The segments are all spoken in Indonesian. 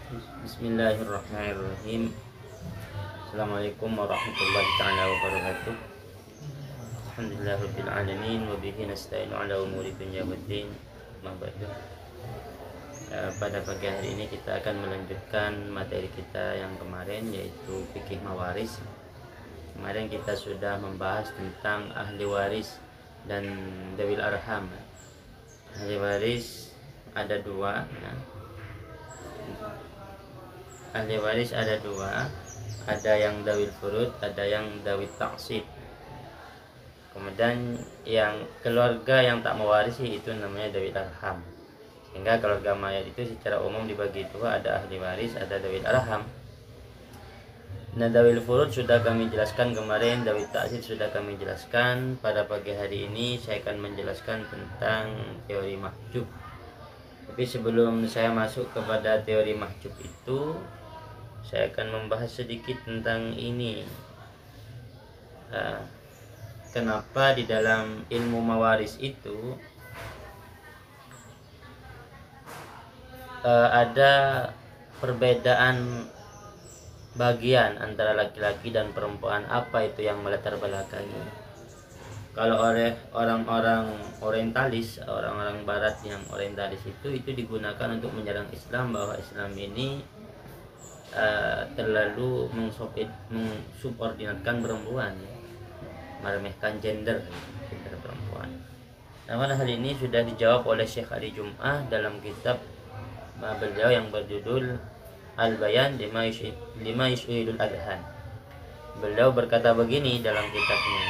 Bismillahirrahmanirrahim. Assalamualaikum warahmatullahi taala wabarakatuh. Alhamdulillahirabbil alamin wa bihi nasta'inu ala umuri dunya waddin. Pada pagi hari ini kita akan melanjutkan materi kita yang kemarin, yaitu fikih mawaris. Kemarin kita sudah membahas tentang ahli waris dan dawil arham. Ahli waris ada dua ya. Ahli waris ada dua, ada yang dawil furud, ada yang dawil taksib. Kemudian yang keluarga yang tak mewarisi itu namanya dawil arham. Sehingga keluarga mayat itu secara umum dibagi dua, ada ahli waris, ada dawil arham. Nah, dawil furud sudah kami jelaskan kemarin, dawil taksib sudah kami jelaskan. Pada pagi hari ini saya akan menjelaskan tentang teori mahjub. Tapi sebelum saya masuk kepada teori mahjub itu, saya akan membahas sedikit tentang ini. Kenapa di dalam ilmu mawaris itu ada perbedaan bagian antara laki-laki dan perempuan? Apa itu yang melatar belakangi? Kalau oleh orang-orang orientalis, orang-orang barat yang orientalis itu digunakan untuk menyerang Islam, bahwa Islam ini terlalu mensubordinatkan perempuan, ya, meremehkan gender perempuan. Namun hal ini sudah dijawab oleh Syekh Ali Jum'ah dalam kitab beliau yang berjudul Al-Bayan lima Yushidul Adhan. Beliau berkata begini dalam kitabnya,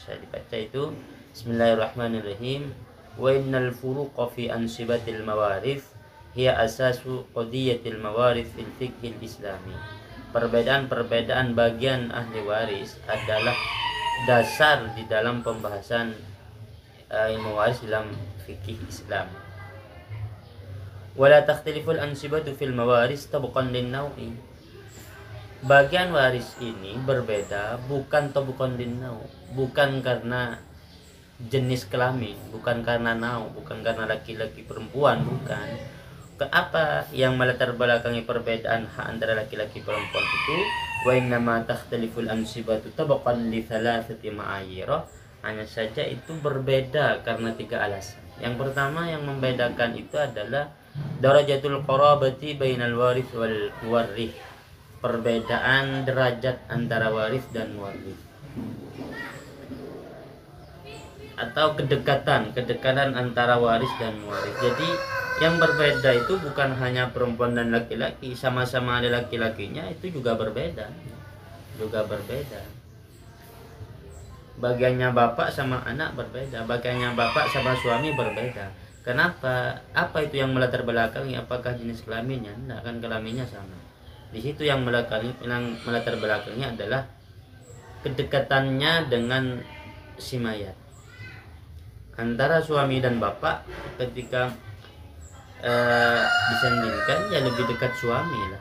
saya dibaca itu: Bismillahirrahmanirrahim. Wa innal furuqa fi ansibatil mawarith hiya asasu qadiyatil mawarith fil fiqhil islami. Perbedaan-perbedaan bagian ahli waris adalah dasar di dalam pembahasan ilmu waris dalam fikih Islam. Wala takhtaliful ansibatu fil mawaris tabqan lin nawi. Bagian waris ini berbeda bukan tabqan lin naw, bukan karena jenis kelamin, bukan karena nau, bukan karena laki-laki perempuan, bukan. Apa yang melatar belakangi perbedaan hak antara laki-laki perempuan itu? Wa innama takhtaliful ansibatu tabaqan li thalathati ma'ayira. Hanya saja itu berbeda karena tiga alasan. Yang pertama yang membedakan itu adalah darajatul qarabati bainal warith wal warith. Perbedaan derajat antara waris dan waris, atau kedekatan antara waris dan waris. Jadi yang berbeda itu bukan hanya perempuan dan laki-laki, sama-sama ada laki-lakinya itu juga berbeda. Bagiannya bapak sama anak berbeda, bagiannya bapak sama suami berbeda. Kenapa? Apa itu yang melatar belakangi? Apakah jenis kelaminnya? Tidak, kan kelaminnya sama. Di situ yang melatar belakangnya adalah kedekatannya dengan si mayat. Antara suami dan bapak ketika disandingkan, ya lebih dekat suami lah.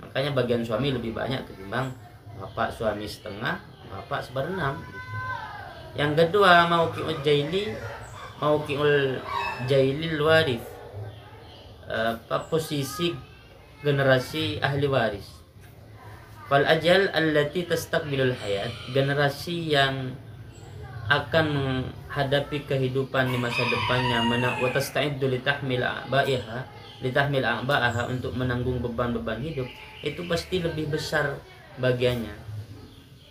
Makanya bagian suami lebih banyak ketimbang bapak. Suami setengah, bapak seperenam. Yang kedua, mauqi'ul jailil warith, posisi generasi ahli waris. Fal ajal allati tastaqbilul hayat, generasi yang akan menghadapi kehidupan di masa depannya, wa tasta'iddu litahmil a'ba'aha, untuk menanggung beban-beban hidup, itu pasti lebih besar bagiannya.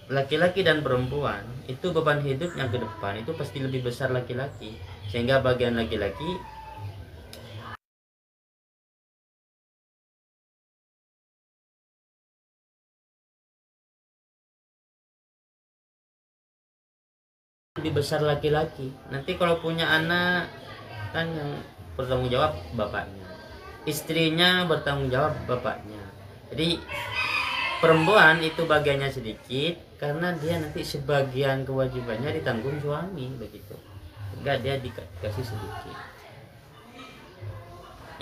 Laki-laki dan perempuan itu beban hidupnya ke depan itu pasti lebih besar laki-laki, sehingga bagian laki-laki lebih besar laki-laki. Nanti kalau punya anak kan yang bertanggung jawab bapaknya, istrinya bertanggung jawab bapaknya. Jadi perempuan itu bagiannya sedikit karena dia nanti sebagian kewajibannya ditanggung suami, begitu, sehingga dia dikasih sedikit.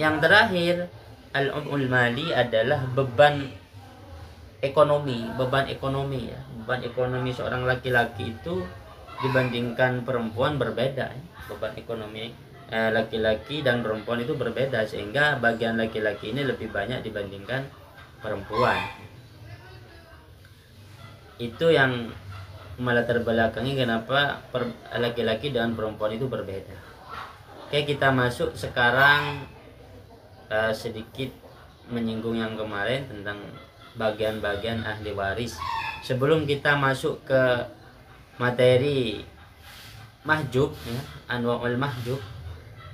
Yang terakhir, al-umul mali adalah beban ekonomi ya. Beban ekonomi seorang laki-laki itu dibandingkan perempuan berbeda ya. Beban ekonomi laki-laki dan perempuan itu berbeda, sehingga bagian laki-laki ini lebih banyak dibandingkan perempuan. Itu yang melatar belakangi kenapa laki-laki dan perempuan itu berbeda. Oke, kita masuk sekarang sedikit menyinggung yang kemarin tentang bagian-bagian ahli waris. Sebelum kita masuk ke materi mahjub ya, anwaul mahjub,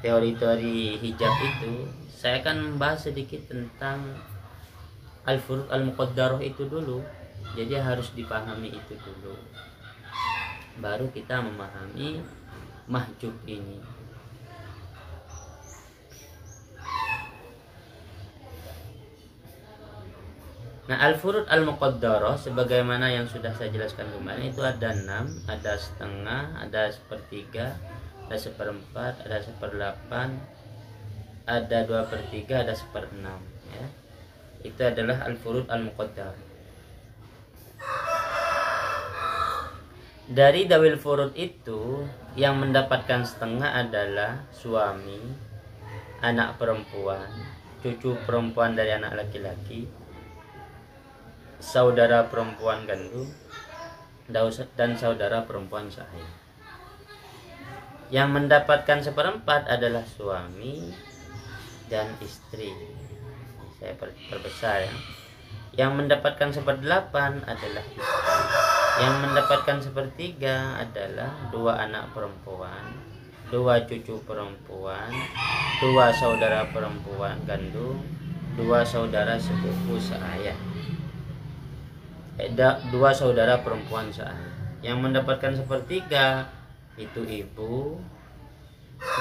teori-teori hijab itu, saya akan membahas sedikit tentang al-furud al-muqaddarah itu dulu. Jadi harus dipahami itu dulu, baru kita memahami mahjub ini. Nah, al-furud al-muqaddarah sebagaimana yang sudah saya jelaskan kemarin itu ada 6, ada setengah, ada sepertiga, ada seperempat, ada seperdelapan, ada 2/3, ada seperenam ya. Itu adalah al-furud al-muqaddarah. Dari dawil furud itu yang mendapatkan setengah adalah suami, anak perempuan, cucu perempuan dari anak laki-laki, saudara perempuan kandung, dan saudara perempuan sahaya. Yang mendapatkan seperempat adalah suami dan istri. Saya perbesar ya. Yang mendapatkan seperdelapan adalah istri. Yang mendapatkan sepertiga adalah 2 anak perempuan, 2 cucu perempuan, 2 saudara perempuan kandung, 2 saudara sepupu seayah. 2 saudara perempuan seayah. Yang mendapatkan sepertiga itu ibu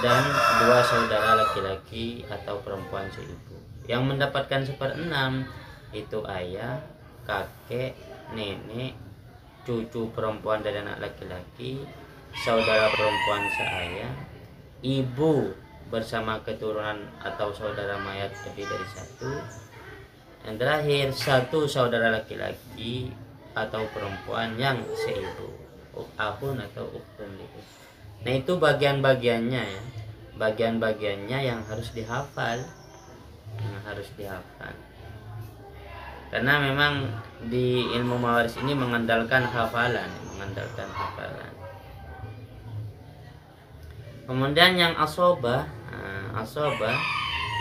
dan 2 saudara laki-laki atau perempuan seibu. Yang mendapatkan seperenam itu ayah, kakek, nenek, cucu perempuan dari anak laki-laki, saudara perempuan seayah, ibu bersama keturunan atau saudara mayat lebih dari 1. Yang terakhir 1 saudara laki-laki atau perempuan yang seibu, ahun atau ukhtun. Nah, itu bagian-bagiannya ya. Bagian-bagiannya yang harus dihafal. Karena memang di ilmu mawaris ini mengandalkan hafalan. Kemudian yang asobah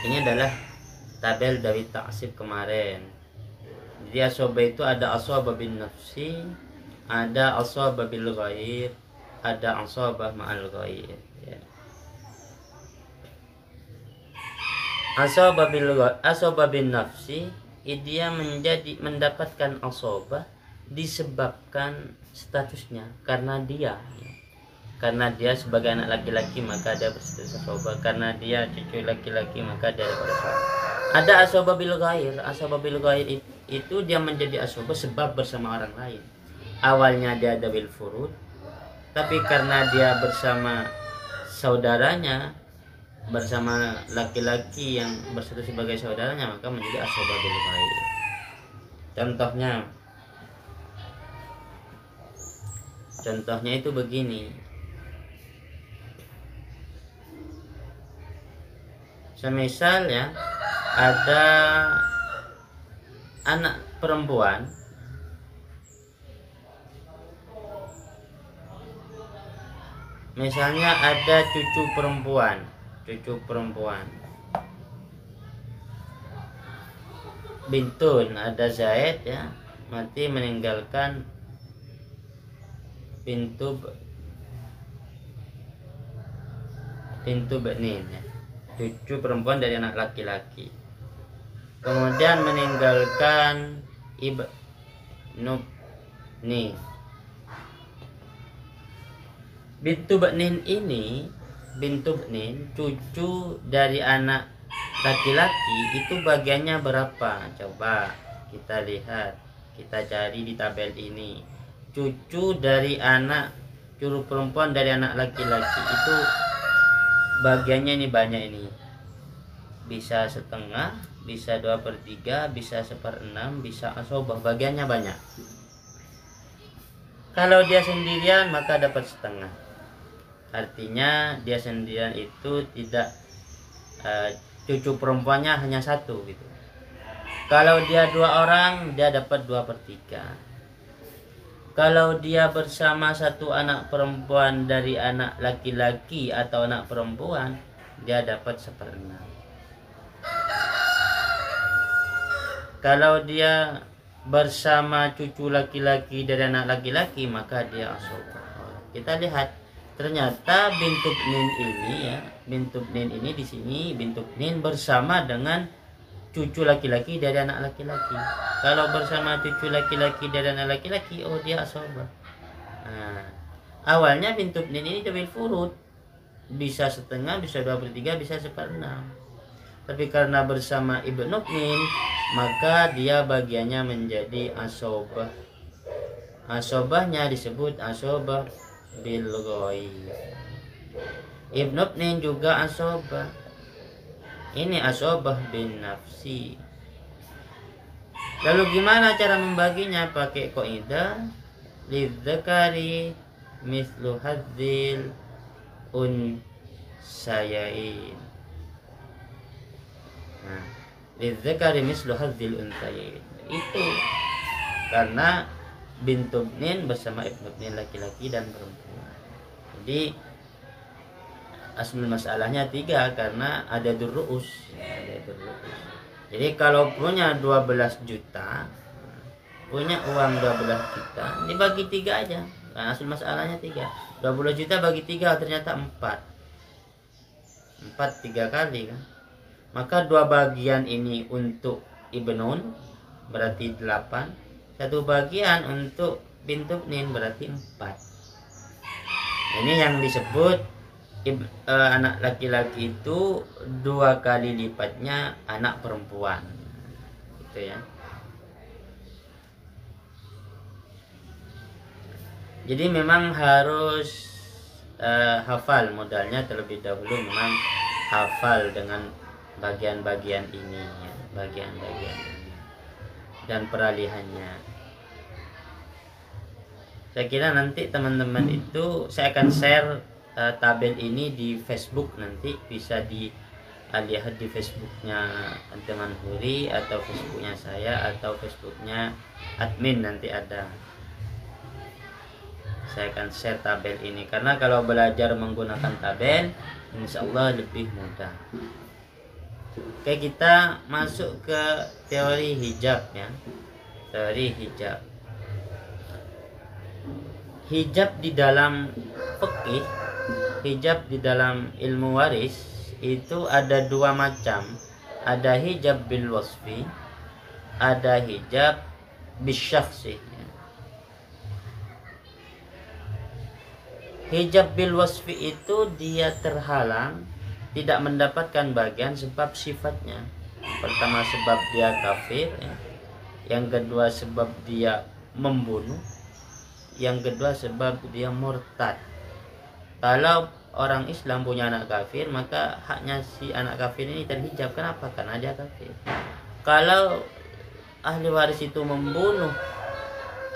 ini adalah tabel dari taksib kemarin. Jadi asobah itu ada asobah bin nafsi, ada asobah bil ghair, ada asobah ma'al ghair ya. Asobah bin nafsi dia mendapatkan asobah disebabkan statusnya, karena dia sebagai anak laki-laki maka dia berstatus asobah, karena dia cucu laki-laki maka dia berstatus. Ada asobah bil ghair. Asobah bil ghair itu dia menjadi asobah sebab bersama orang lain. Awalnya dia ada bil furud, tapi karena dia bersama saudaranya, bersama laki-laki yang berstatus sebagai saudaranya, maka menjadi asobah bil ghair. Contohnya itu begini. Semisal ya, ada anak perempuan misalnya ada cucu perempuan bintun, ada Zaid ya, mati meninggalkan pintu benin ya, cucu perempuan dari anak laki-laki. Kemudian meninggalkan ibnu nih. Bintu benin ini, cucu dari anak laki-laki itu bagiannya berapa? Coba kita lihat, kita cari di tabel ini. Cucu dari cucu perempuan dari anak laki-laki itu bagiannya ini banyak ini. Bisa setengah, bisa 2/3, bisa 1/6, bisa asobah, bagiannya banyak. Kalau dia sendirian maka dapat setengah. Artinya dia sendirian itu tidak, cucu perempuannya hanya satu gitu. Kalau dia 2 orang, dia dapat 2/3. Kalau dia bersama satu anak perempuan dari anak laki-laki atau anak perempuan, dia dapat 1/6. Kalau dia bersama cucu laki-laki dari anak laki-laki, maka dia asobah. Kita lihat, ternyata bintu nin ini ya, bintu nin ini di sini bintu nin bersama dengan cucu laki-laki dari anak laki-laki. Kalau bersama cucu laki-laki dari anak laki-laki, oh dia asobah. Nah, awalnya bintu nin ini bil furud, bisa setengah, bisa 2/3, bisa 1/6. Tapi karena bersama ibnu nin, maka dia bagiannya menjadi asobah. Asobahnya disebut asobah bil ghaib. Ibnu nin juga asobah. Ini asobah bin nafsi. Lalu gimana cara membaginya? Pakai kaidah lidzakari mislu hadzil unsayain. Nah, lidzakari mislu hadzil unsayain. Itu karena bintu nin bersama ibnu nin laki-laki dan perempuan. Jadi asmul masalahnya 3 karena ada durus. Jadi kalau punya 12 juta, punya uang 12 juta, dibagi 3 aja. Nah, asmul masalahnya 3. 20 juta bagi 3 ternyata 4. 4 3 kali kan. Maka 2 bagian ini untuk ibnun berarti 8. 1 bagian untuk bintu nin berarti 4. Ini yang disebut anak laki-laki itu 2 kali lipatnya anak perempuan, gitu ya. Jadi memang harus hafal modalnya terlebih dahulu, memang hafal dengan bagian-bagian ini ya, bagian-bagian ini dan peralihannya. Saya kira nanti teman-teman itu saya akan share tabel ini di Facebook, nanti bisa dilihat di Facebooknya teman Huri atau Facebooknya saya atau Facebooknya admin, nanti ada. Saya akan share tabel ini karena kalau belajar menggunakan tabel insya Allah lebih mudah. Oke, kita masuk ke teori hijab ya. Teori hijab. Hijab di dalam fikih, hijab di dalam ilmu waris itu ada 2 macam. Ada hijab bil wasfi, ada hijab bis syakhsi. Hijab bil wasfi itu dia terhalang, tidak mendapatkan bagian sebab sifatnya. Pertama sebab dia kafir ya. Yang kedua sebab dia membunuh. Yang kedua sebab dia murtad. Kalau orang Islam punya anak kafir, maka haknya si anak kafir ini terhijab. Kenapa? Karena dia kafir. Kalau ahli waris itu membunuh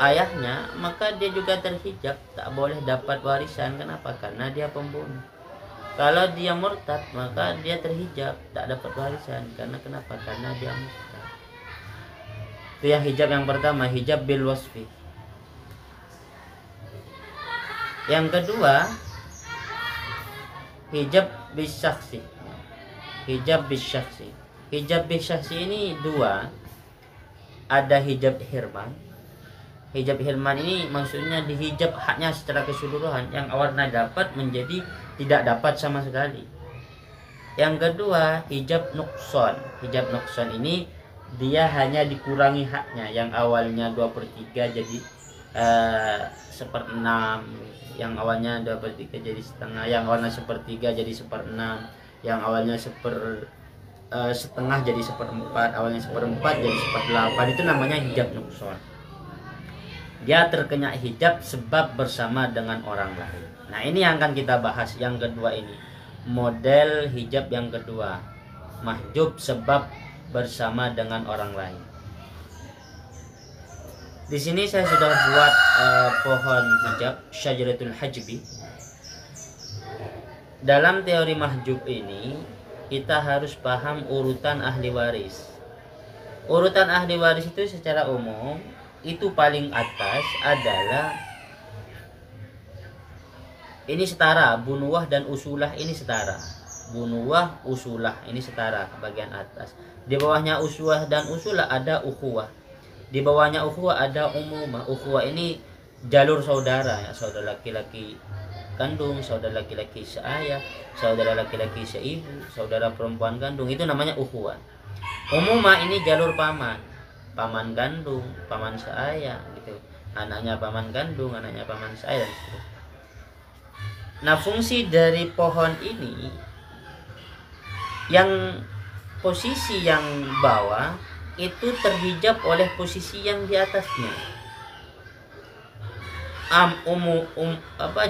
ayahnya, maka dia juga terhijab, tak boleh dapat warisan. Kenapa? Karena dia pembunuh. Kalau dia murtad, maka dia terhijab, tak dapat warisan. Karena kenapa? Karena dia murtad. Itu yang hijab yang pertama, hijab bil wasfi. Yang kedua, hijab bisyakhsi. Hijab bisyakhsi. Hijab bisyakhsi ini 2. Ada hijab hirman. Hijab hirman ini maksudnya dihijab haknya secara keseluruhan, yang awalnya dapat menjadi tidak dapat sama sekali. Yang kedua, hijab nukson. Hijab nukson ini dia hanya dikurangi haknya, yang awalnya 2/3 jadi 1/6, yang awalnya 2/3 jadi setengah, yang awalnya 1/3 jadi 1/6, yang awalnya setengah jadi 1/4, awalnya 1/4 jadi 1/8. Itu namanya hijab nukson. Dia terkena hijab sebab bersama dengan orang lain. Nah, ini yang akan kita bahas yang kedua ini. Model hijab yang kedua, mahjub sebab bersama dengan orang lain. Di sini saya sudah buat pohon hijab, syajaratul hajbi. dalam teori mahjub ini kita harus paham urutan ahli waris. Urutan ahli waris itu secara umum itu paling atas adalah ini setara, bunuwah dan usulah ini setara. Bunuwah, usulah ini setara bagian atas. Di bawahnya usulah dan usulah ada ukhuwah. Di bawahnya ukhuwah ada umumah. Ukhuwah ini jalur saudara ya, saudara laki-laki kandung, saudara laki-laki seayah, saudara laki-laki seibu, saudara perempuan kandung, itu namanya ukhuwah. Umumah ini jalur paman, paman kandung, paman seayah gitu. Anaknya paman kandung, anaknya paman seayah dan seterusnya. Nah, fungsi dari pohon ini yang posisi yang bawah itu terhijab oleh posisi yang di atasnya.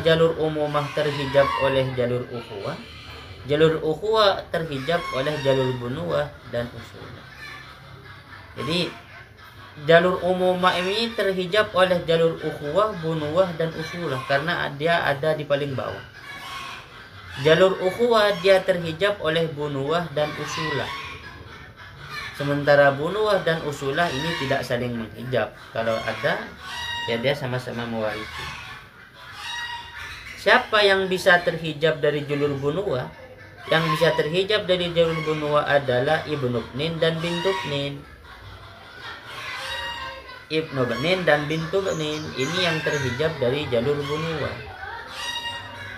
Jalur umumah terhijab oleh jalur ukhuwah. Jalur ukhuwah terhijab oleh jalur bunuwah dan usulah. Jadi jalur umumah ini terhijab oleh jalur ukhuwah, bunuwah dan usulah karena dia ada di paling bawah. Jalur ukhuwah dia terhijab oleh bunuwah dan usulah. Sementara bunuwah dan usulah ini tidak saling menghijab. Kalau ada ya dia sama-sama mewarisi. Siapa yang bisa terhijab dari jalur bunuwah? Yang bisa terhijab dari jalur bunuwah adalah ibnu bnin dan bintu bnin. Ibnu bnin dan bintu bnin ini yang terhijab dari jalur bunuwah.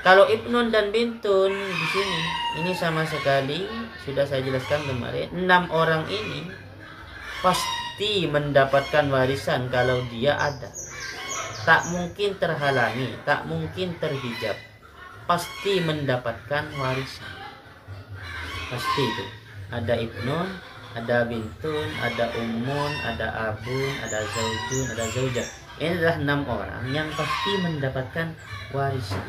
Kalau ibnun dan bintun di sini ini sama sekali sudah saya jelaskan kemarin, 6 orang ini pasti mendapatkan warisan kalau dia ada. Tak mungkin terhalangi, tak mungkin terhijab. Pasti mendapatkan warisan. Pasti itu. Ada ibnun, ada bintun, ada ummun, ada abun, ada zaujun, ada zaujah. Ini adalah 6 orang yang pasti mendapatkan warisan.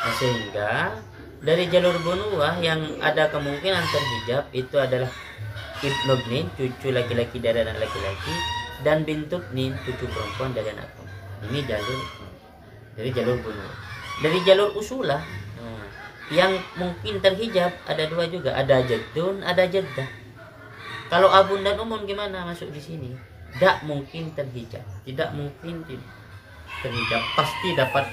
Nah, sehingga dari jalur bunuwah yang ada kemungkinan terhijab itu adalah ibnu bnin, cucu laki-laki dari anak laki-laki, dan bintu bnin, cucu perempuan dari anak perempuan. Ini jalur dari jalur bunuwah. Dari jalur usulah yang mungkin terhijab ada 2 juga, ada jaddun, ada jaddah. Kalau abun dan umun gimana masuk di sini? Tidak mungkin terhijab, tidak mungkin terhijab, pasti dapat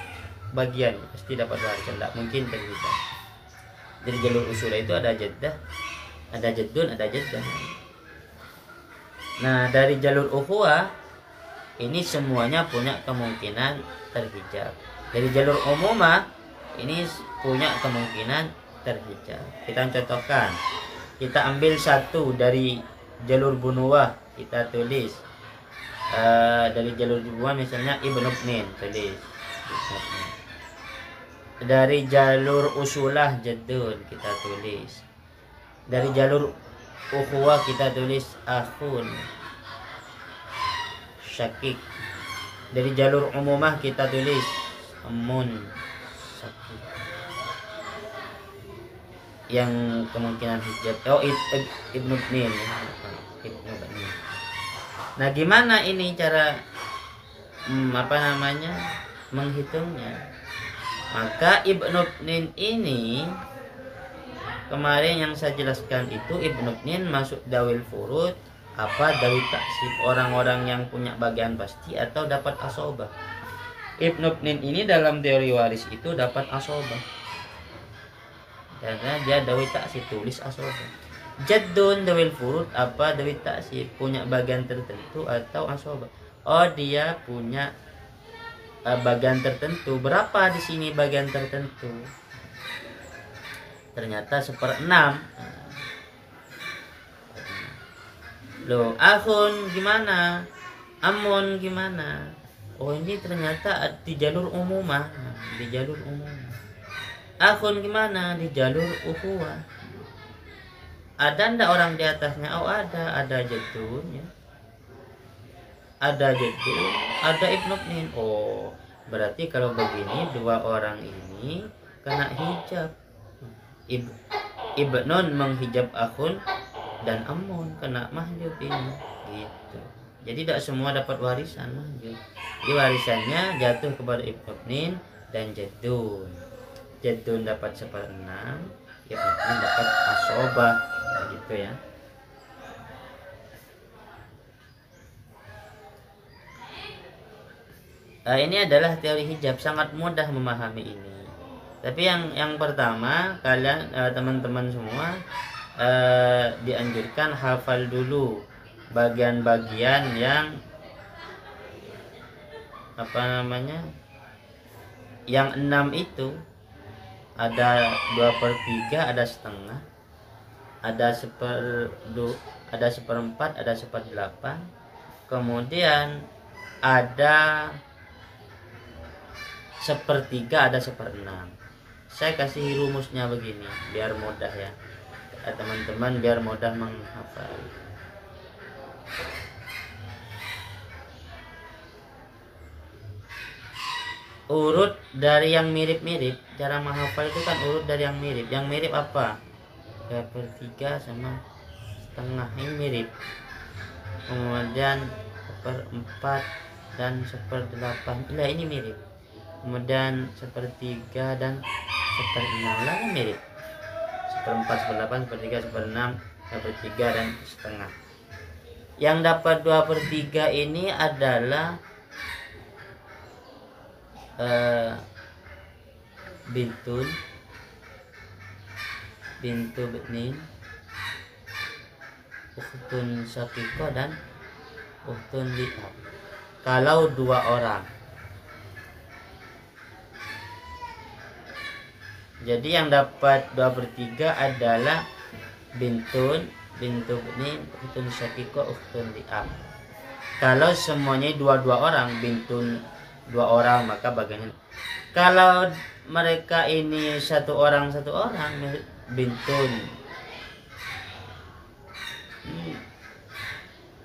bagian, pasti dapat warisan, tidak mungkin terhijab. Dari jalur usulah itu ada jaddah, ada jaddun, ada jaddah. Nah, dari jalur ukhuwah ini semuanya punya kemungkinan terhijab. Dari jalur umumah ini punya kemungkinan terhijab. Kita contohkan, kita ambil satu dari jalur bunuwah, kita tulis dari jalur bunuwah misalnya ibnu bnin, tulis. Dari jalur usulah jaddun kita tulis. Dari jalur ukhuwah kita tulis akhun, syakik. Dari jalur umumah kita tulis amun, syakik. Yang kemungkinan hijab ibnu bnin. Nah, gimana ini cara menghitungnya? Maka ibnu bnin ini kemarin yang saya jelaskan itu ibnu bnin masuk dawil furud apa dawil taksib, orang-orang yang punya bagian pasti atau dapat asobah. Ibnu bnin ini dalam teori waris itu dapat asobah karena dia dawil taksib, tulis asobah. Jaddun dawil furud apa dawil taksib, punya bagian tertentu atau asobah. Oh, dia punya bagian tertentu. Berapa di sini bagian tertentu? Ternyata 1/6. Loh, akhun gimana? Amun gimana? Oh, ini ternyata di jalur umumah. Di jalur umumah. Akhun gimana? Di jalur ukhuwah. Ada ndak orang di atasnya? Oh, ada jaddun ya. Ada jaddun, ada ibnu bnin. Oh, berarti kalau begini 2 orang ini kena hijab. Ibnun menghijab akhun dan amun kena mahjub ini gitu. Jadi tidak semua dapat warisan mahjub. Jadi warisannya jatuh kepada ibnu bnin dan jaddun. Jadun dapat 1/6, Ibnun dapat asobah, gitu ya. Ini adalah teori hijab, sangat mudah memahami ini. Tapi yang pertama, kalian teman-teman semua dianjurkan hafal dulu bagian-bagian yang yang 6 itu. Ada 2/3, ada setengah, ada 1/4, ada 1/8, kemudian ada 1/3, ada 1/6. Saya kasih rumusnya begini biar mudah ya teman-teman, biar mudah menghafal. Urut dari yang mirip-mirip, cara menghafal itu kan urut dari yang mirip. Yang mirip apa? 2/3 sama setengah, ini mirip. Kemudian 1/4 dan 1/8, nah ini mirip. Kemudian 1/3 dan 1/6 lah mirip. 1/4, 1/8, 1/3, 1/6, 1/3 dan setengah. Yang dapat 2/3 ini adalah bintu benin, ukhtun syaqiqah dan ukhtun li'ab. Kalau 2 orang. Jadi yang dapat 2/3 adalah bintu benin, ukhtun syaqiqah, ukhtun li'ab. Kalau semuanya 2 orang, bintun 2 orang, maka bagiannya. Kalau mereka ini 1 orang bintun,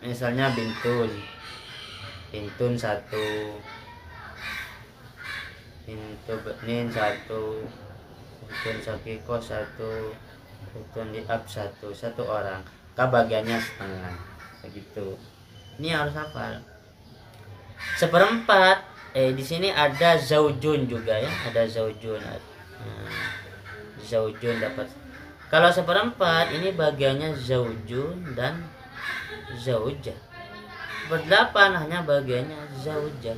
misalnya bintun 1, bintu benin 1, bintun syaqiqah 1, bintun li'ab 1 orang, maka bagiannya setengah, begitu. Ini harus hafal. 1/4. Di sini ada zaujun juga ya, ada zaujun. Zaujun dapat. Kalau 1/4 ini bagiannya zaujun dan zaujah. 1/8 hanya bagiannya zaujah.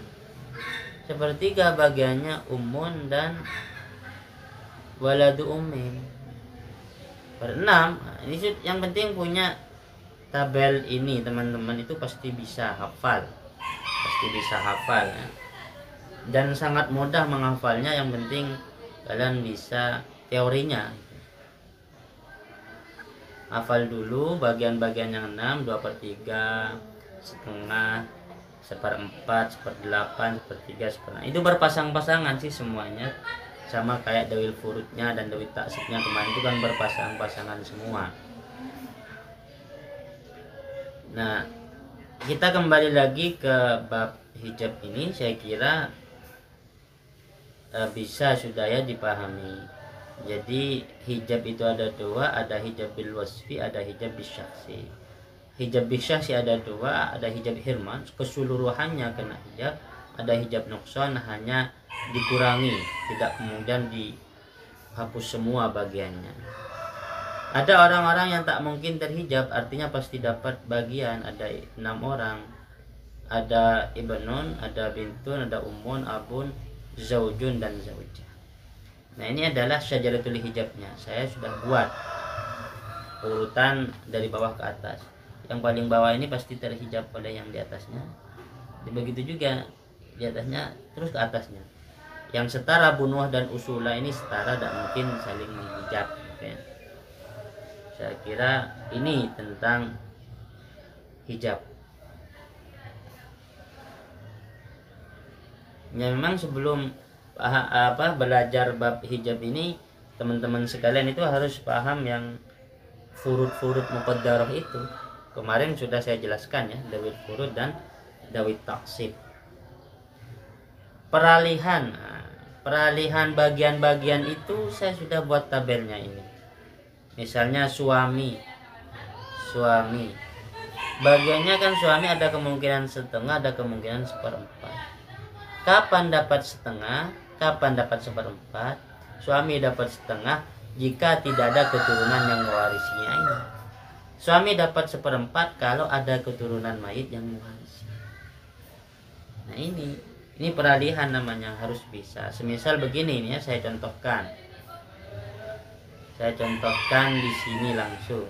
1/3 bagiannya ummun dan waladu ummin. 1/6, ini yang penting punya tabel ini teman-teman, itu pasti bisa hafal. Ya. Dan sangat mudah menghafalnya, yang penting kalian bisa teorinya. Hafal dulu bagian-bagian yang 6, 2/3, setengah, 1/4, 1/8, 1/3, 1/6. Itu berpasang-pasangan sih semuanya, sama kayak dawil furudnya dan dawil taksibnya kemarin itu kan berpasang-pasangan semua. Nah, kita kembali lagi ke bab hijab ini. Saya kira bisa sudah ya dipahami. Jadi hijab itu ada 2, ada hijab bil wasfi, ada hijab bil syakhsi. Hijab bil syakhsi ada 2, ada hijab hirman, keseluruhannya kena hijab, ada hijab nuqsan, hanya dikurangi, tidak kemudian dihapus semua bagiannya. Ada orang-orang yang tak mungkin terhijab, artinya pasti dapat bagian, ada 6 orang. Ada ibnun, ada bintun, ada ummun, abun, zaujun dan zaujah. Nah, ini adalah syajaratul hijabnya. Saya sudah buat urutan dari bawah ke atas. Yang paling bawah ini pasti terhijab oleh yang di atasnya. Begitu juga di atasnya terus ke atasnya. Yang setara bunuh dan usula ini setara, dan mungkin saling menghijab. Okay. Saya kira ini tentang hijab. Ya, memang sebelum belajar bab hijab ini, teman-teman sekalian itu harus paham yang furud-furud muqaddarah itu. Kemarin sudah saya jelaskan ya, dawil furud dan dawil taksib. Peralihan bagian-bagian itu saya sudah buat tabelnya ini. Misalnya suami bagiannya kan, suami ada kemungkinan setengah, ada kemungkinan 1/4. Kapan dapat setengah, kapan dapat 1/4, Suami dapat setengah jika tidak ada keturunan yang mewarisinya ini. Suami dapat seperempat kalau ada keturunan mayit yang mewarisi. Nah ini peralihan namanya, harus bisa. Semisal begini ini ya, saya contohkan di sini langsung.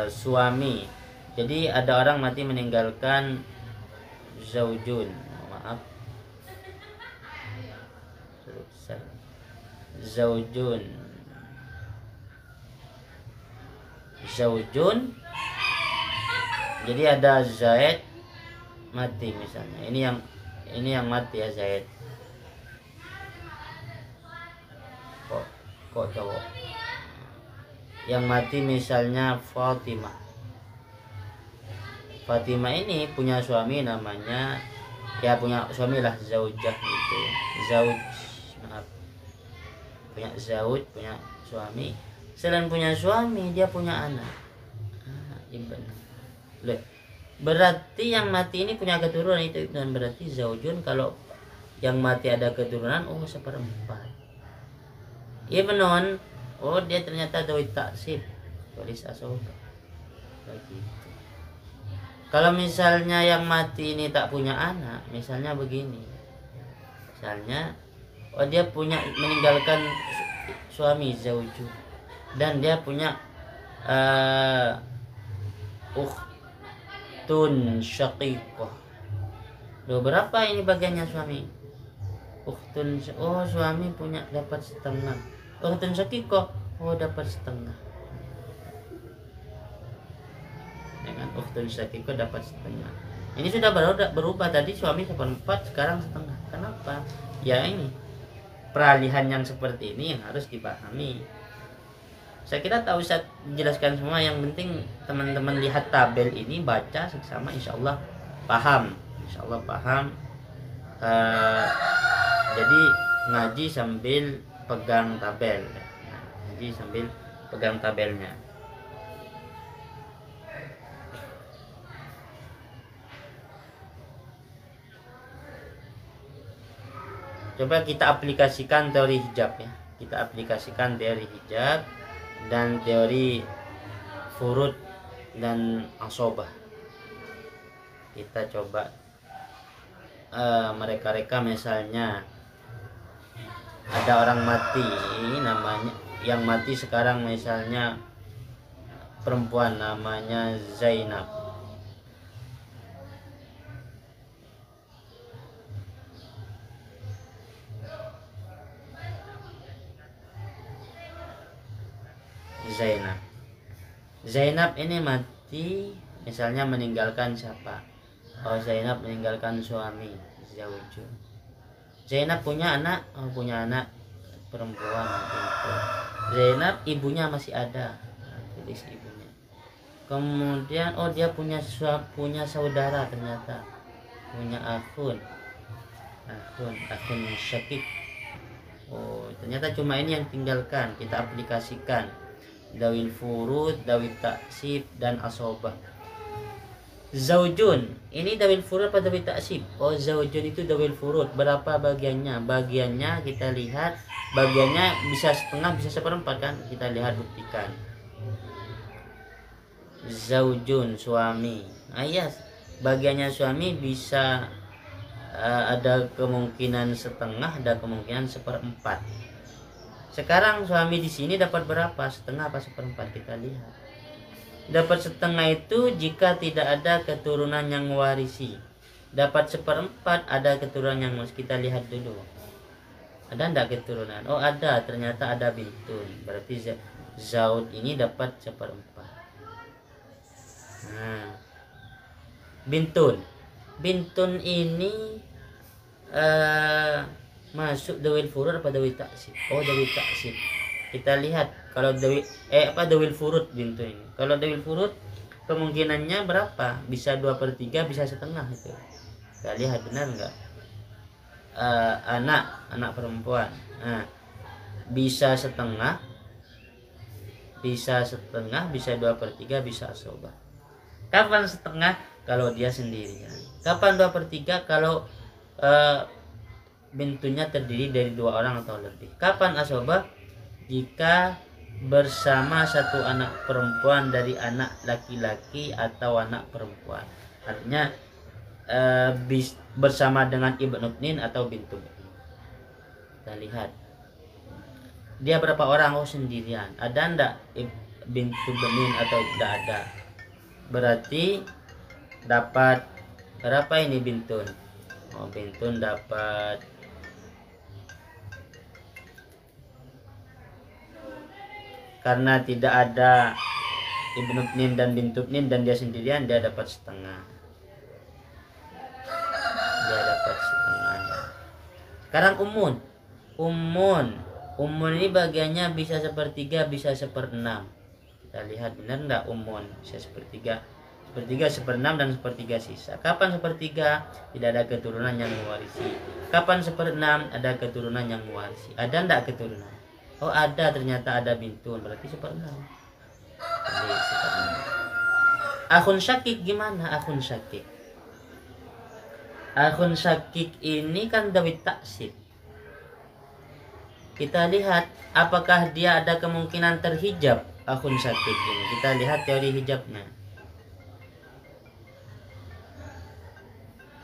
Suami, jadi ada orang mati meninggalkan zaujun, maaf, zaujun. Jadi ada Zaid mati misalnya. Ini yang mati ya, Zaid. Kok cowok. Yang mati misalnya Fatimah. Fatimah ini punya suami namanya, ya punya suami lah, zaujah gitu. Punya zauj, punya suami. Selain punya suami, dia punya anak. Ibn. Berarti yang mati ini punya keturunan itu, dan berarti zaujun kalau yang mati ada keturunan, seperempat. Ibnon, dia ternyata dawit taksib, tulis asoba. Begitu. Kalau misalnya yang mati ini tak punya anak, misalnya begini. Misalnya dia meninggalkan suami zaujun, dan dia punya ukhtun syaqiqah. Berapa ini bagiannya suami? Suami punya dapat setengah. Ukhtun syaqiqah dapat setengah. Dengan ukhtun syaqiqah dapat setengah. Ini sudah berubah, tadi suami seperempat, sekarang setengah. Kenapa? Ya ini peralihan yang seperti ini yang harus dipahami. Saya kira tak usah jelaskan semua, yang penting teman-teman lihat tabel ini, baca sama, insyaallah paham. Jadi ngaji sambil pegang tabel. Ngaji sambil pegang tabelnya. Coba kita aplikasikan teori hijab ya. Kita aplikasikan teori hijab dan teori furud dan asobah. Kita coba mereka misalnya ada orang mati namanya, yang mati sekarang misalnya perempuan namanya Zainab. Zainab ini mati misalnya meninggalkan siapa? Zainab meninggalkan suami, zaujun. Zainab punya anak, punya anak perempuan. Zainab ibunya masih ada, tulis ibunya. Kemudian dia punya saudara, ternyata punya akhun syakik. Ternyata cuma ini yang tinggalkan. Kita aplikasikan dawil furud, dawil taksib, dan asobah. Zaujun, ini dawil furud apa dawil taksib? Zaujun itu dawil furud. Berapa bagiannya? Bagiannya kita lihat, bagiannya bisa setengah, bisa seperempat kan? Kita lihat, buktikan. Zaujun, suami. Bagiannya suami bisa ada kemungkinan setengah, ada kemungkinan seperempat. Sekarang suami di sini dapat berapa? Setengah apa seperempat? Kita lihat. Dapat setengah itu jika tidak ada keturunan yang mewarisi. Dapat seperempat ada keturunan yang mewarisi. Kita lihat dulu. Ada enggak keturunan? Ada. Ternyata ada bintun. Berarti zaud ini dapat seperempat. Bintun ini masuk dawil furud apa dawil taksib? Dawil taksib. Kita lihat kalau dawil furud bintun ini. Kalau dawil furud kemungkinannya berapa? Bisa 2/3, bisa setengah itu. Kita lihat benar enggak? Anak perempuan. Bisa setengah, bisa 2/3, bisa asobah. Kapan setengah? Kalau dia sendirian. Kapan 2/3? Kalau bintunya terdiri dari 2 orang atau lebih. Kapan asobah? Jika bersama satu anak perempuan dari anak laki-laki atau anak perempuan. Artinya bersama dengan ibnu ibnin atau bintu ibnin. Kita lihat dia berapa orang? Oh, sendirian. Ada ndak bintu ibnin atau tidak ada? Berarti dapat berapa ini bintun? Oh, bintun dapat karena tidak ada ibnu ibnin dan bintu ibnin dan dia sendirian, dia dapat setengah. Dia dapat setengah. Sekarang umun. Umun ini bagiannya bisa 1/3, bisa 1/6. Kita lihat benar enggak umun bisa 1/3, 1/6 dan 1/3 sisa. Kapan 1/3? Tidak ada keturunan yang mewarisi. Kapan 1/6? Ada keturunan yang mewarisi. Ada enggak keturunan? Oh, ada, ternyata ada bintun, berarti 1/6. Jadi 1/6. Akhun syakik gimana akhun syakik? Akhun syakik ini kan dawit taksib. Kita lihat apakah dia ada kemungkinan terhijab akhun syakik ini. Kita lihat teori hijabnya.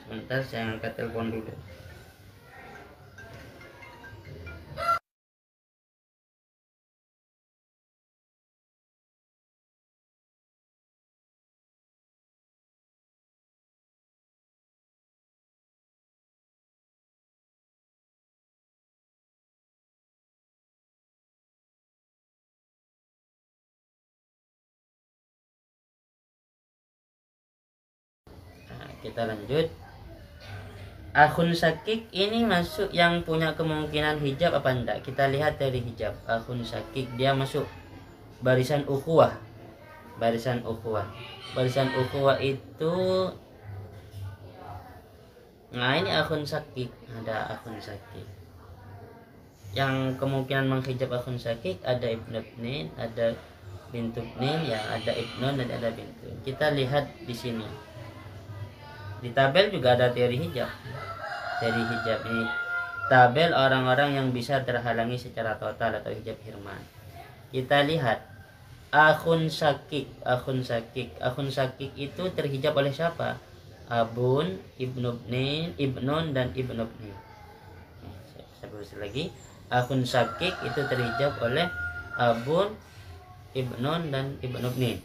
Sebentar, saya angkat telepon dulu. Kita lanjut. Akhun syakik ini masuk yang punya kemungkinan hijab apa enggak? Kita lihat dari hijab. Akhun syakik dia masuk barisan ukhuwah. Barisan ukhuwah. Barisan ukhuwah itu, nah ini akhun syakik. Ada akhun syakik. Yang kemungkinan menghijab akhun syakik ada ibnu ibnin, ada bintu ibnin, ya ada ibnun dan ada bintu. Kita lihat di sini. Di tabel juga ada teori hijab. Teori hijab ini tabel orang-orang yang bisa terhalangi secara total atau hijab hirman. Kita lihat akhun syakik. Akhun syakik itu terhijab oleh siapa? Abun, ibnu ibnin, ibnun dan ibnu ibnin. Saya ulangi lagi. Akhun syakik itu terhijab oleh abun, ibnun dan ibnu ibnin.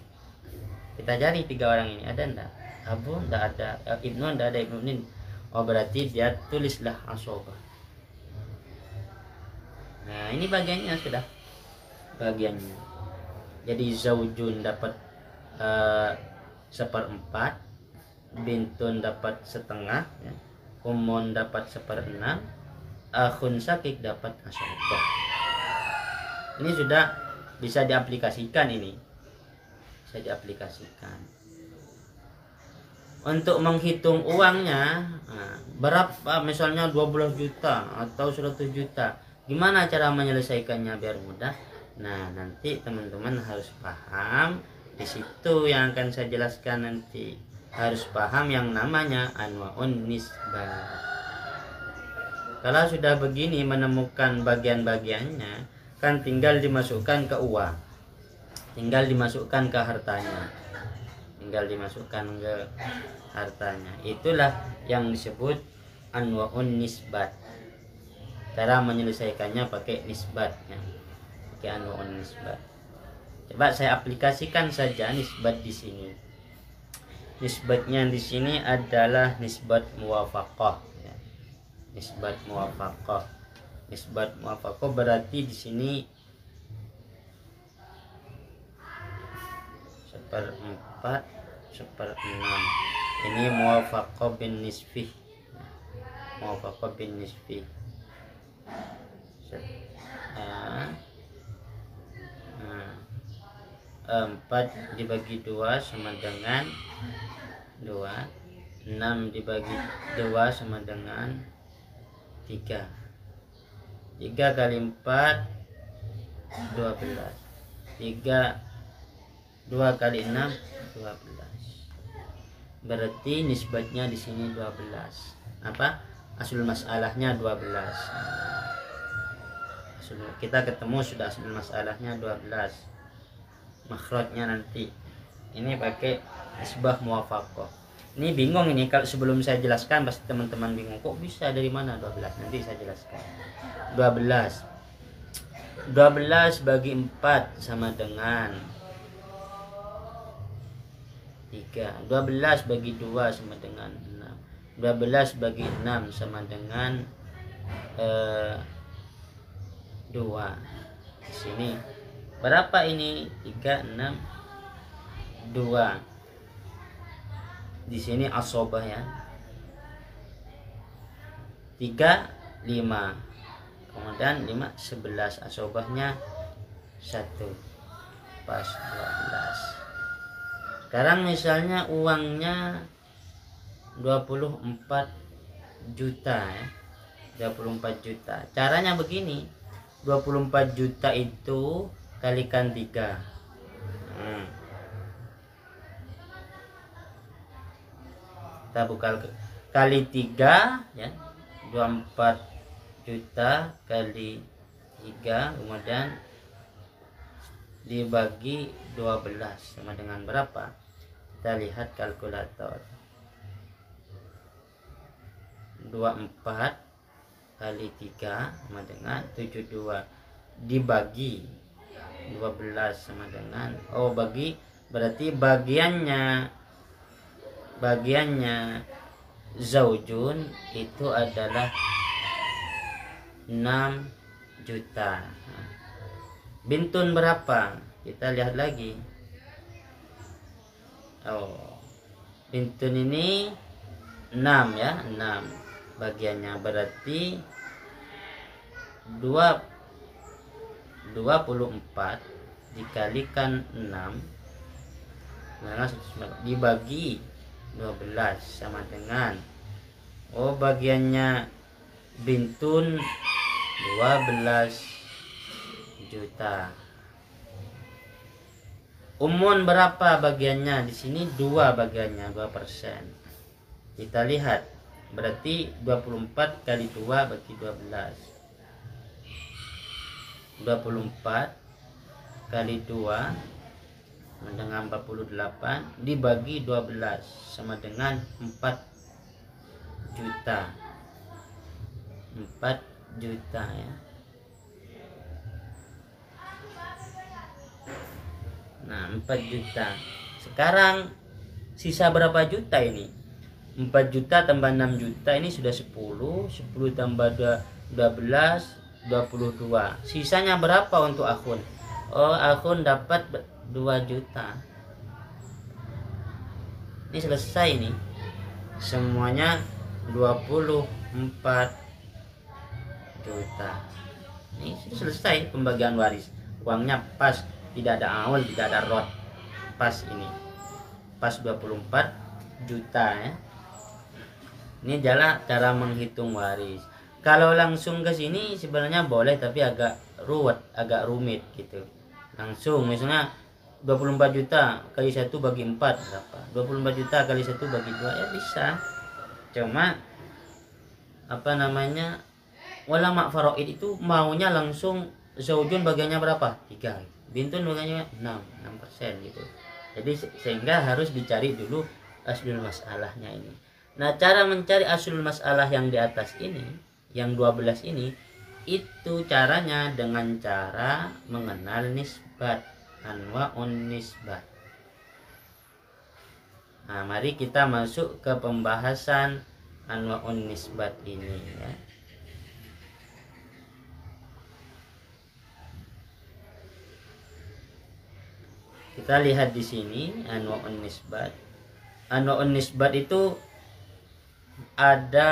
Kita cari 3 orang ini, ada enggak? Abu enggak ada, ibnu enggak ada, ibnu ibnin. Oh, berarti dia tulislah asobah. Nah, ini bagiannya sudah. Bagiannya. Jadi zaujun dapat 1/4, bintun dapat setengah, ya. Umun dapat 1/6, akhun syakik dapat asobah. Ini sudah bisa diaplikasikan ini. Bisa diaplikasikan. Untuk menghitung uangnya, berapa, misalnya 12 juta atau 100 juta, gimana cara menyelesaikannya biar mudah? Nah, nanti teman-teman harus paham. Di situ yang akan saya jelaskan nanti. Harus paham yang namanya anwaun nisbah. Kalau sudah begini menemukan bagian-bagiannya, kan tinggal dimasukkan ke uang, tinggal dimasukkan ke hartanya, itulah yang disebut anwaun nisbat. Cara menyelesaikannya pakai nisbatnya, pakai anwaun nisbat. Coba saya aplikasikan saja nisbat di sini. Nisbatnya di sini adalah nisbat muwafaqah, ya. Nisbat muwafaqah berarti di sini 1/4, 1/6. Ini muwafaqah bin nisfi. Muwafaqah bin nisfi. 4 dibagi 2 sama dengan 2. 6 dibagi 2 sama dengan 3. 3 kali 4 12. 2 kali 6 12. Berarti nisbatnya di sini 12. Apa? aslul masalahnya 12. Kita ketemu sudah aslul masalahnya 12. Makhrajnya nanti ini pakai isbah muwafaqah. Ini bingung ini, kalau sebelum saya jelaskan pasti teman-teman bingung, kok bisa dari mana 12? Nanti saya jelaskan. 12 bagi 4 sama dengan 3. 12 bagi 2 sama dengan 6. 12 bagi 6 sama dengan 2. Di sini berapa ini? 3, 6, 2. Di sini asobah ya. 3, 5. Kemudian 5, 11. Asobahnya 1. Pas 12. Sekarang misalnya uangnya 24 juta ya. 24 juta. Caranya begini. 24 juta itu kalikan 3. Kita buka kali 3 ya. 24 juta kali 3 kemudian dibagi 12 sama dengan berapa? Kita lihat kalkulator. 24 kali 3 sama dengan 72 dibagi 12 sama dengan bagi, berarti bagiannya zaujun itu adalah 6 juta. Bintun berapa? Kita lihat lagi. Bintun ini 6 ya, 6 bagiannya, berarti 24 dikalikan 6 dibagi 12 sama dengan bagiannya bintun 12 juta. Umun berapa bagiannya? Di sini 2 bagiannya, 2%. Kita lihat, berarti 24 kali 2 bagi 12. 24 kali 2 dengan 48 dibagi 12 sama dengan 4 juta. 4 juta ya. Nah, 4 juta. Sekarang sisa berapa juta ini? 4 juta tambah 6 juta ini sudah 10. 10 tambah 12, 22. Sisanya berapa untuk akun? Akun dapat 2 juta. Ini selesai nih. Semuanya 24 juta. Ini sudah selesai pembagian waris. Uangnya pas, tidak ada awal, tidak ada rot. Pas ini. Pas 24 juta ya. Ini adalah cara menghitung waris. Kalau langsung ke sini sebenarnya boleh, tapi agak ruwet, agak rumit gitu. Langsung misalnya 24 juta kali 1 bagi 4 berapa? 24 juta kali 1 bagi 2 ya bisa. Cuma ulama faraid itu maunya langsung zaujun bagiannya berapa? 3. Bintun bagiannya 6% gitu. Jadi sehingga harus dicari dulu aslul masalahnya ini. Nah, cara mencari aslul masalah yang di atas ini, yang 12 ini, itu caranya dengan cara mengenal nisbat, anwa'un nisbat. Nah, mari kita masuk ke pembahasan anwa'un nisbat ini ya. Kita lihat di sini anwa'un nisbat. Anwa'un nisbat itu ada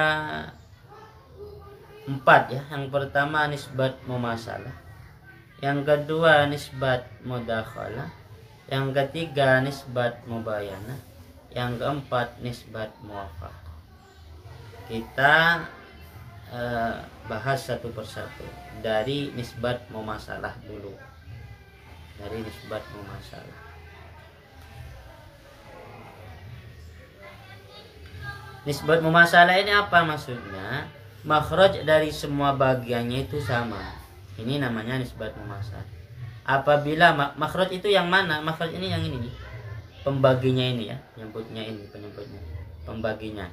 4 ya. Yang pertama nisbat mumasalah, yang kedua nisbat mudakhalah, yang ketiga nisbat mubayanah, yang keempat nisbat muwafaqah. Kita bahas satu persatu. Dari nisbat mumasalah dulu. Dari nisbat mumasalah. Nisbat mumasalah ini apa maksudnya? makhraj dari semua bagiannya itu sama. Ini namanya nisbat mumasalah. Apabila makhraj itu yang mana? Makhraj ini yang ini nih. Pembaginya ini ya, penyebutnya, pembaginya.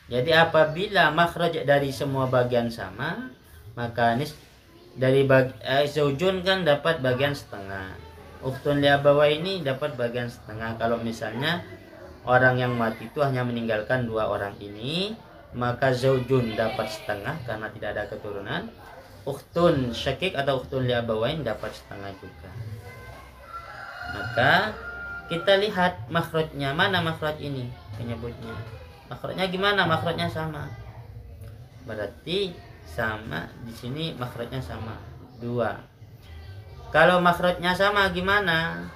Jadi apabila makhraj dari semua bagian sama, maka dari zaujun kan dapat bagian setengah. Ukhtun li abawaini dapat bagian setengah. Kalau misalnya orang yang mati itu hanya meninggalkan 2 orang ini, maka zaujun dapat setengah karena tidak ada keturunan. Ukhtun syakik atau ukhtun li abawain dapat setengah juga. Maka kita lihat makhrajnya, mana makhraj ini penyebutnya. Makhrajnya gimana? Makhrajnya sama. Berarti sama di sini makhrajnya sama 2. Kalau makhrajnya sama gimana?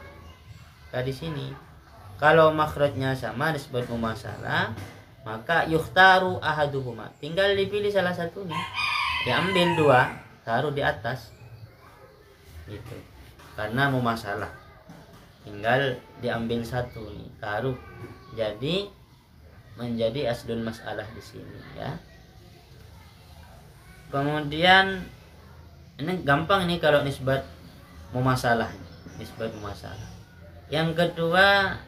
Kayak di sini. Kalau makhrajnya sama nisbat mumasalah, maka yukhtaru ahaduhuma. Tinggal dipilih salah satunya. Diambil 2, taruh di atas. Gitu. Karena mumasalah. Tinggal diambil 1 nih, taruh. Jadi menjadi aslul masalah di sini ya. Kemudian ini gampang nih kalau nisbat mumasalah, nisbat mumasalah. Yang kedua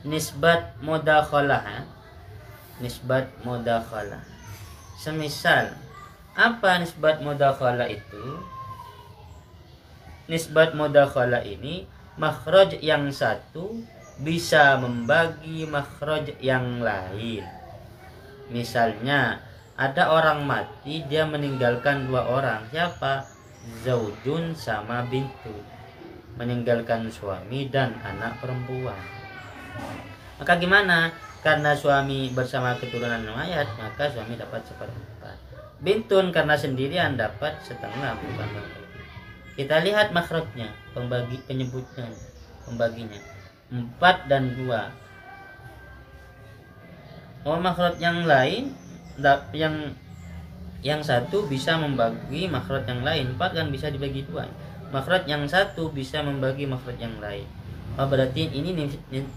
nisbat mudakhalah ya. Nisbat mudakhalah. Semisal apa nisbat mudakhalah itu? Nisbat mudakhalah ini makhraj yang satu bisa membagi makhraj yang lain. Misalnya ada orang mati, dia meninggalkan 2 orang. Siapa? Zaujun sama bintu. Meninggalkan suami dan anak perempuan. Maka gimana? Karena suami bersama keturunan mayat, maka suami dapat 1/4. Bintun karena sendirian dapat setengah, bukan bagi. Kita lihat makhrajnya, penyebutnya, pembaginya 4 dan 2. Oh, makhraj yang lain yang satu bisa membagi makhraj yang lain. 4 kan bisa dibagi 2. Makhraj yang satu bisa membagi makhraj yang lain. Oh, berarti ini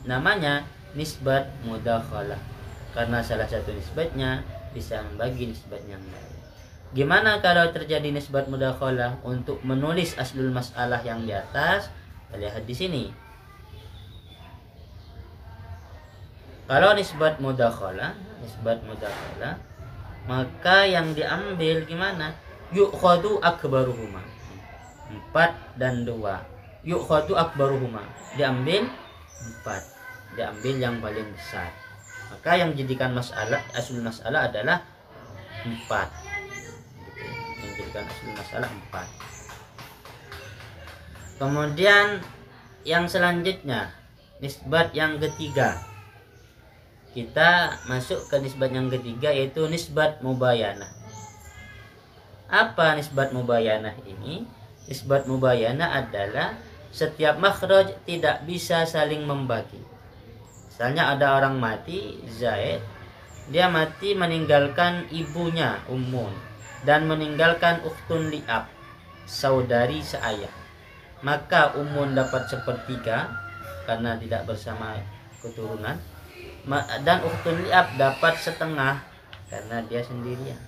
namanya nisbat mudakhalah. Karena salah satu nisbatnya bisa membagi nisbat yang lain. Gimana kalau terjadi nisbat mudakhalah? Untuk menulis aslul masalah yang di atas, kita lihat di sini. Kalau nisbat mudakhalah, maka yang diambil gimana? Yu'khadu akbaruhuma. 4 dan 2. Yu'khadu akbaruhuma. Diambil 4. Diambil yang paling besar. Maka yang dijadikan masalah, aslul masalah adalah 4. Aslul masalah 4. Kemudian yang selanjutnya nisbat yang ketiga. Kita masuk ke nisbat yang ketiga, yaitu nisbat mubayanah. Apa nisbat mubayanah ini? Nisbat mubayanah adalah setiap makhraj tidak bisa saling membagi. Misalnya ada orang mati, Zaid, dia mati meninggalkan ibunya Ummun dan meninggalkan ukhtun li'ab, saudari seayah. Maka Ummun dapat 1/3 karena tidak bersama keturunan, dan ukhtun li'ab dapat setengah karena dia sendirian.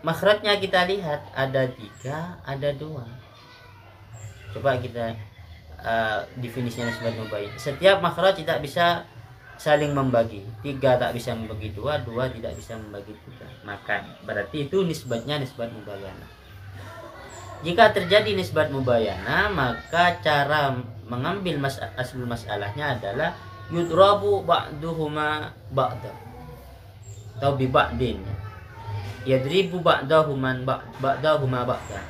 Makhrajnya kita lihat ada 3, ada 2. Coba kita definisinya nisbat mubayanah. Setiap makhraj tidak bisa saling membagi. 3 tak bisa membagi 2, 2 tidak bisa membagi 3. Maka berarti itu nisbatnya nisbat mubayanah. Jika terjadi nisbat mubayanah, maka cara mengambil aslul masalahnya adalah yudrabu ba'duhuma ba'da atau bi ba'din. Yadribu ba'dahuma ba'da.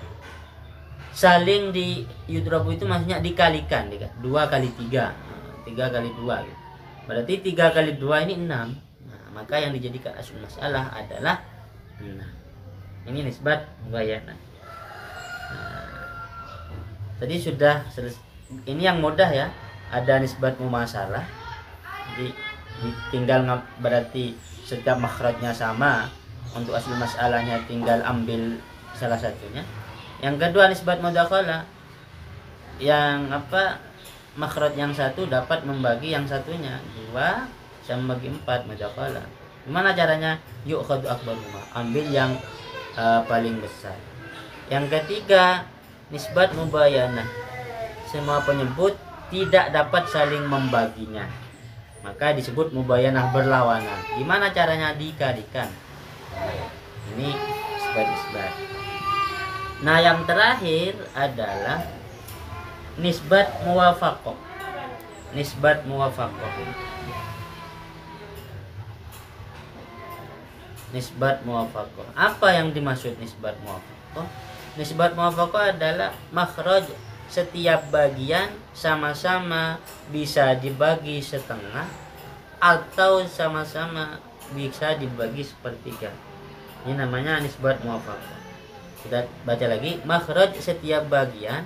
Saling di yudrabu itu maksudnya dikalikan, 2 kali 3, 3 kali 2 gitu. Berarti 3 kali 2 ini 6. Nah, maka yang dijadikan aslul masalah adalah 6. Ini nisbat mubayanah. Tadi sudah ini yang mudah ya. Ada nisbat mumasalah. Jadi tinggal berarti setiap makhrajnya sama. Untuk aslul masalahnya tinggal ambil salah satunya. Yang kedua nisbat mudakhalah. Yang makhraj yang satu dapat membagi yang satunya. 2 bisa membagi 4 mudakhalah. Gimana caranya? Yu'khadhu akbaruhuma, ambil yang paling besar. Yang ketiga, nisbat mubayanah, semua penyebut tidak dapat saling membaginya, maka disebut mubayanah berlawanan. Gimana caranya dikalikan? Ini nisbat. Nah, yang terakhir adalah nisbat muwafaqah. Nisbat muwafaqah. Nisbat muwafaqah. Apa yang dimaksud nisbat muwafaqah? Nisbat muwafaqah adalah makhraj setiap bagian sama-sama bisa dibagi setengah atau sama-sama bisa dibagi sepertiga. Ini namanya nisbat muwafaqah. Kita baca lagi, makhraj setiap bagian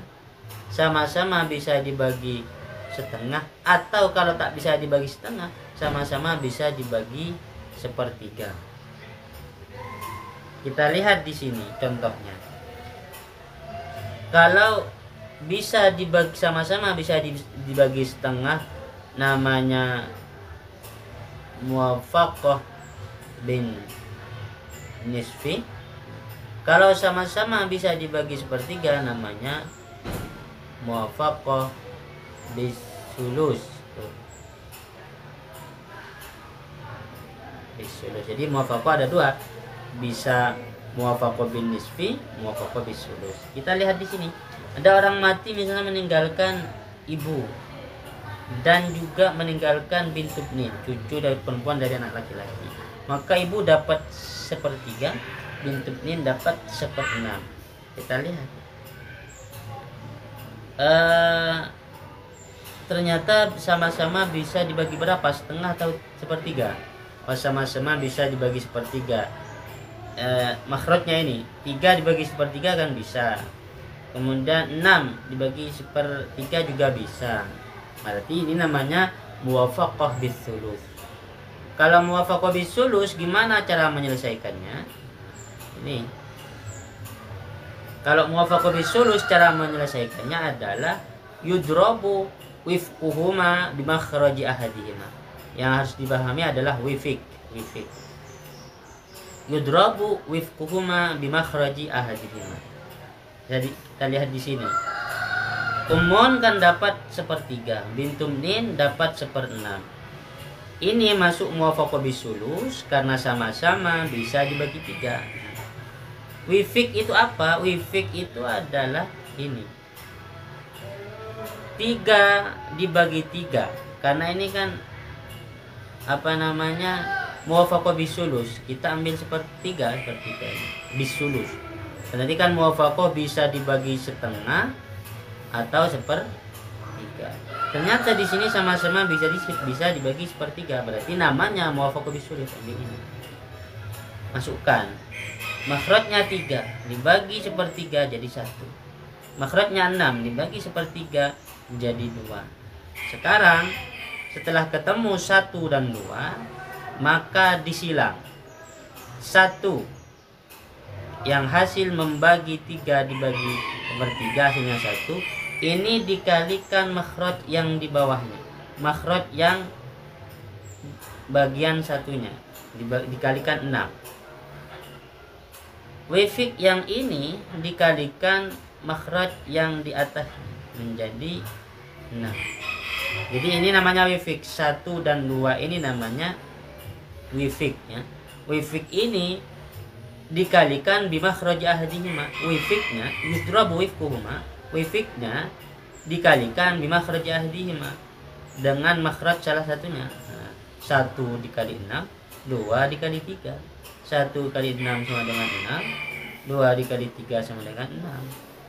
sama-sama bisa dibagi setengah, atau kalau tak bisa dibagi setengah, sama-sama bisa dibagi sepertiga. Kita lihat di sini contohnya. Kalau bisa dibagi sama-sama bisa dibagi setengah, namanya muwafaqah bin nisfi. Kalau sama-sama bisa dibagi sepertiga, namanya muwafaqah bisulus. Jadi muwafaqah ada dua, bisa muwafaqah bin nisfi, muwafaqah bisulus. Kita lihat di sini, ada orang mati misalnya meninggalkan ibu dan juga meninggalkan bintu ibnin, cucu dari perempuan dari anak laki-laki. Maka ibu dapat sepertiga, bintu ibnin dapat seperenam. Kita lihat. Ternyata sama-sama bisa dibagi berapa? Setengah atau sepertiga? Sama-sama bisa dibagi sepertiga. Makhrajnya ini 3 dibagi sepertiga kan bisa. Kemudian 6 dibagi sepertiga juga bisa. Berarti ini namanya muwafaqah bisulus. Kalau muwafaqah bisulus, gimana cara menyelesaikannya? Ini. Kalau muwafaqah bisulus, cara menyelesaikannya adalah yudrabu wifquhuma bimakhraji ahadihima. Yang harus dipahami adalah wifik. Yudrabu wifquhuma bimakhraji ahadihima. Jadi kita lihat di sini. Ummun kan dapat sepertiga, bintu ibnin dapat seperenam. Ini masuk muwafaqah bisulus karena sama-sama bisa dibagi 3. Wifik itu apa? Wifik itu adalah ini, 3 dibagi 3. Karena ini kan muwafaqah bisulus, kita ambil sepertiga bisulus. Berarti kan muwafaqah bisa dibagi setengah atau sepertiga. Ternyata di sini sama-sama bisa dibagi sepertiga. Berarti namanya muwafaqah bisulus. Ini masukkan makhrajnya 3 dibagi sepertiga jadi 1. Makhrajnya 6 dibagi sepertiga jadi 2. Sekarang setelah ketemu 1 dan 2, maka disilang 1 yang hasil membagi 3 dibagi sepertiga hasilnya 1. Ini dikalikan makhraj yang di bawahnya, makhraj yang bagian satunya dikalikan 6. Wifik yang ini dikalikan makhraj yang di atas menjadi 6. Jadi ini namanya wifik 1 dan 2, ini namanya wifik ya. Wifik ini dikalikan bimakhraj ahadihima. Wifiknya yudrabu wifquhuma, wifiknya dikalikan bimakhraj ahadihima dengan makhraj salah satunya. 1 dikali 6, 2 dikali 3. 1 kali 6 sama dengan 6, 2 dikali 3 sama dengan 6.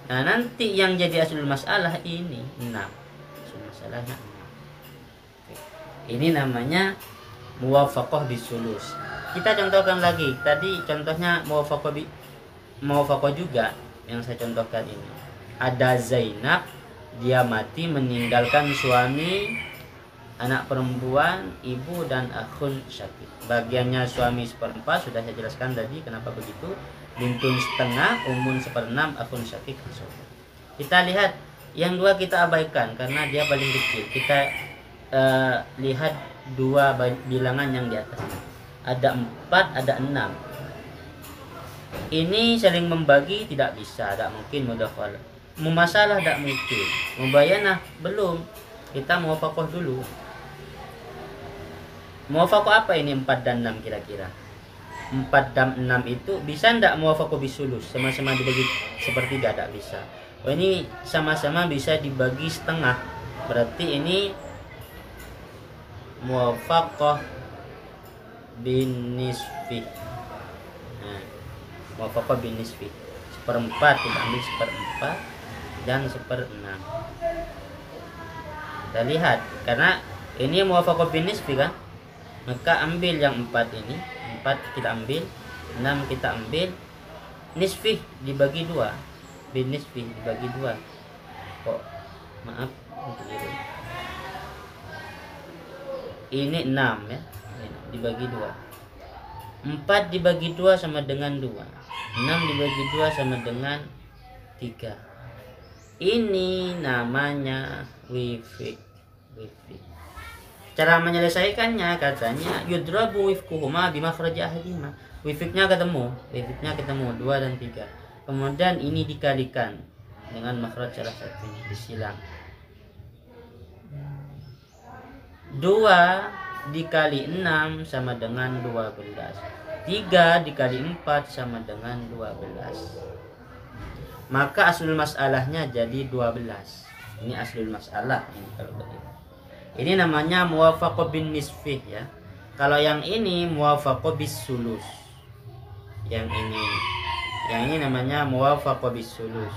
Nah, nanti yang jadi aslul masalah ini 6. Aslul masalahnya 6. Ini namanya muwafaqah bisulus. Kita contohkan lagi. Tadi contohnya muwafaqah juga yang saya contohkan ini. Ada Zainab, dia mati meninggalkan suami, anak perempuan, ibu dan akhun syakik. Bagiannya suami 1/4 sudah saya jelaskan tadi kenapa begitu. Bintun setengah, umun 1/6, akhun syakik. Kita lihat yang 2 kita abaikan karena dia paling kecil. Kita lihat 2 bilangan yang di atas. ada 4, ada 6. Ini saling membagi tidak bisa, tidak mungkin mudakhalah. Mumasalah tidak mungkin. Mubayanah belum. Kita muwafaqah dulu. Muwafaqah apa ini 4 dan 6 kira-kira? 4 dan 6 itu bisa ndak muwafaqah bisulus? Sama-sama dibagi sepertiga, tidak bisa. Oh, ini sama-sama bisa dibagi setengah. Berarti ini muwafaqah bin nisfi. Nah, muwafaqah bin nisfi. 1/4 kita ambil 1/4 dan 1/6. Kita lihat karena ini muwafaqah bin nisfi kan, maka ambil yang 4 ini, 4 kita ambil, 6 kita ambil, nisfi dibagi 2, bin nisfi dibagi 2. Kok maaf keliru. Ini 6 ya, dibagi 2. 4 dibagi 2 sama dengan 2. 6 dibagi 2 sama dengan 3. Ini namanya wifik. Cara menyelesaikannya katanya yudrabu wifkuhuma bimakhraj ahadihima. Wifiknya ketemu 2 dan 3. Kemudian ini dikalikan dengan makhraj salah satunya, disilang. 2 dikali 6 sama dengan 12. 3 dikali 4 sama dengan 12. Maka aslul masalahnya jadi 12. Ini aslul masalah ini kalau begitu. Ini namanya muwafaqah bin nisfi ya. Kalau yang ini muwafaqah bis sulus. Yang ini namanya muwafaqah bis sulus.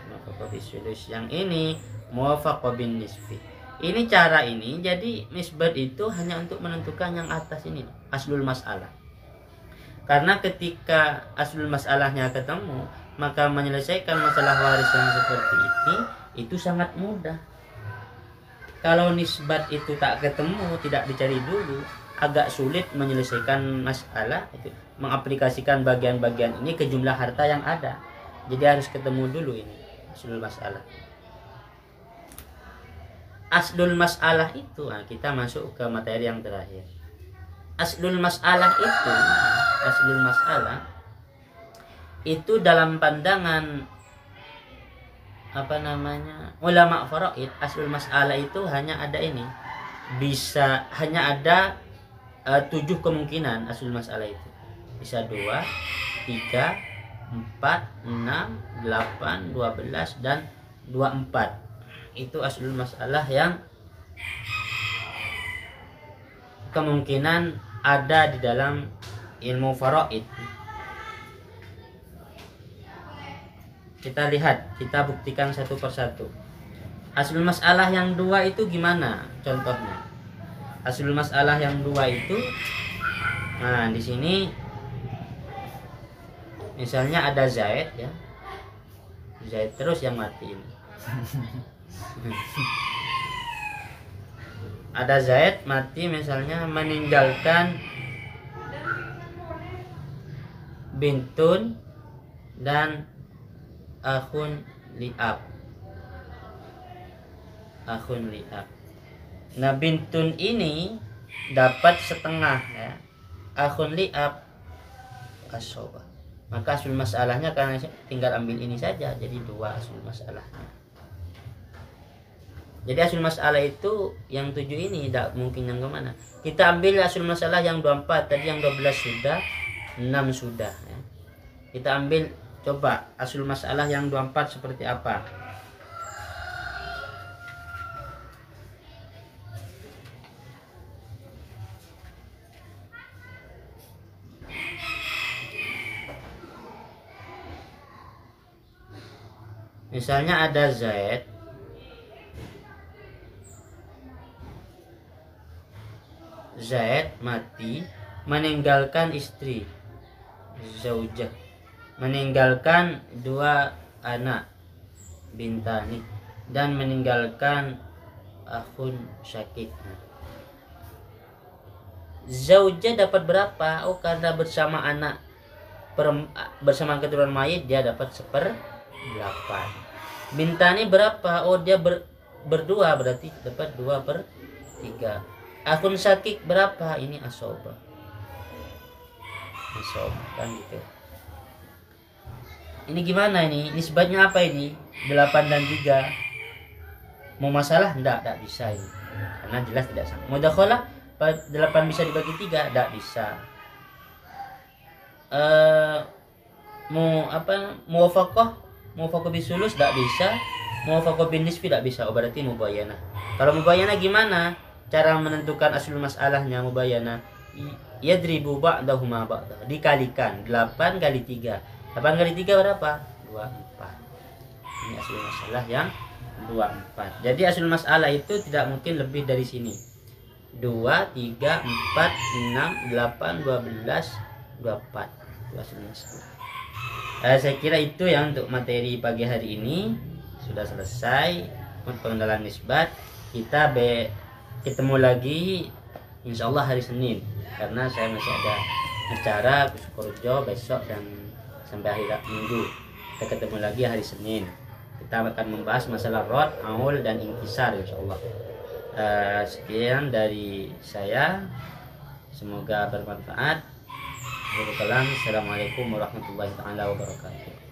Muwafaqah bis sulus. Yang ini muwafaqah bin nisfi. Ini cara ini, jadi nisbat itu hanya untuk menentukan yang atas ini, aslul masalah. Karena ketika aslul masalahnya ketemu, maka menyelesaikan masalah waris yang seperti ini itu sangat mudah. Kalau nisbat itu tak ketemu, tidak dicari dulu, agak sulit menyelesaikan masalah itu, mengaplikasikan bagian-bagian ini ke jumlah harta yang ada. Jadi harus ketemu dulu ini aslul masalah. Aslul masalah itu, nah kita masuk ke materi yang terakhir. Aslul masalah itu dalam pandangan ulama faraid, aslul masalah itu hanya ada ini, hanya ada 7 kemungkinan aslul masalah itu. Bisa 2, 3, 4, 6, 8, 12 dan 24. Itu aslul masalah yang kemungkinan ada di dalam ilmu faraid. Kita lihat, kita buktikan satu persatu. Aslul masalah yang 2 itu gimana contohnya? Aslul masalah yang 2 itu, nah di sini misalnya ada Zaid ya, Zaid terus yang mati ini. Ada Zaid mati misalnya, meninggalkan bintun dan akhun li'ab. Nah bintun ini dapat setengah ya, akhun li'ab asobah. Maka asul masalahnya karena tinggal ambil ini saja, jadi 2 asul masalahnya. Jadi asul masalah itu yang 7 ini tidak mungkin yang kemana. Kita ambil asul masalah yang 24, tadi yang 12 sudah, 6 sudah ya. Kita ambil coba asul masalah yang 24 seperti apa. Misalnya ada Zaid mati, meninggalkan istri, zaujah, meninggalkan 2 anak, bintani, dan meninggalkan akhun syakik. Zaujah dapat berapa? Oh, karena bersama anak, bersama keturunan mayit dia dapat 1/8. Bintani berapa? Oh, dia berdua, berarti dapat 2/3. Akhun syakik berapa? Ini asobah. nisab kan gitu. Ini gimana ini? Nisbatnya apa ini? 8 dan 3. Mau masalah? Enggak bisa ini. Karena jelas tidak sama. Mudakhalah 8 bisa dibagi 3? Enggak bisa. Mau apa? Muwafaqah bisulus enggak bisa. Muwafaqah bin nisfi enggak bisa. Oh, berarti mubayanah. Kalau mubayanah gimana? Cara menentukan aslul masalahnya mubayanah. Yadribu ba'dahuma ba'dah. Dikalikan 8 kali 3. 8 kali 3 berapa? 24. Ini aslul masalah yang 24. Jadi aslul masalah itu tidak mungkin lebih dari sini. 2, 3, 4, 6, 8, 12, 24. Itu aslul masalah. Saya kira itu yang untuk materi pagi hari ini sudah selesai untuk pengenalan nisbat. Kita ketemu lagi insyaallah hari Senin, karena saya masih ada acara Kusukorejo besok dan sampai akhir minggu. Kita ketemu lagi hari Senin. Kita akan membahas masalah rod, aul dan inkisar insyaallah. Sekian dari saya, semoga bermanfaat. Assalamualaikum warahmatullahi wabarakatuh.